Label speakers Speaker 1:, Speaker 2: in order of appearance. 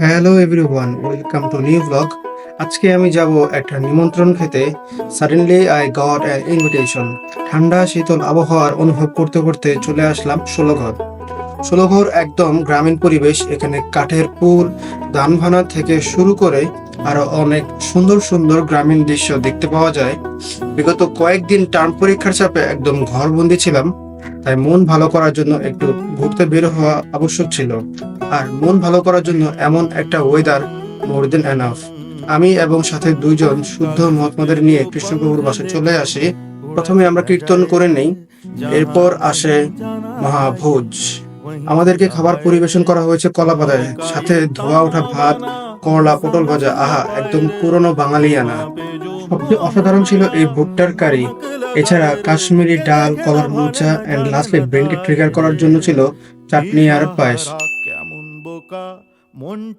Speaker 1: Hello everyone, welcome to new blog. আজকে আমি যাব একটা নিমন্ত্রণ খেতে। Suddenly I got an invitation. ঠান্ডা শীতল আবহাওয়ার অনুভব করতে করতে চলে আসলাম ষোলঘর। ষোলঘর একদম গ্রামীণ পরিবেশ। এখানে কাঠের পুল, দানভানা থেকে শুরু করে আরো অনেক সুন্দর সুন্দর গ্রামীণ দৃশ্য দেখতে পাওয়া যায়। বিগত কয়েকদিন টার্ম পরীক্ষার চাপে একদম ঘরবন্দি ছিলাম, তাই মন ভালো করার জন্য একটু ঘুরতে বের হওয়া আবশ্যক ছিল। আর মন ভালো করার জন্য এমন একটা ওয়েদার মোর দেন এনাফ। আমি এবং সাথে দুইজন শুদ্ধ মহাত্মাদের নিয়ে কৃষ্ণপ্রভুর বাসায় চলে আসি। প্রথমে আমরা কীর্তন করে নেই, এরপর আসে মহাভোজ। আমাদেরকে খাবার পরিবেশন করা হয়েছে কলা পাতায়, সাথে ধোয়া ওঠা ভাত, করলা, পটল ভাজা। আহা, একদম পুরনো বাঙালিয়ানা। সবচেয়ে অসাধারণ ছিল এই ভুট্টার কারি। এছাড়া কাশ্মীরি ডাল, কলার মোচা এন্ড লাস্টলি ব্রেনকে ট্রিগার করার জন্য ছিল চাটনি আর পায়েস।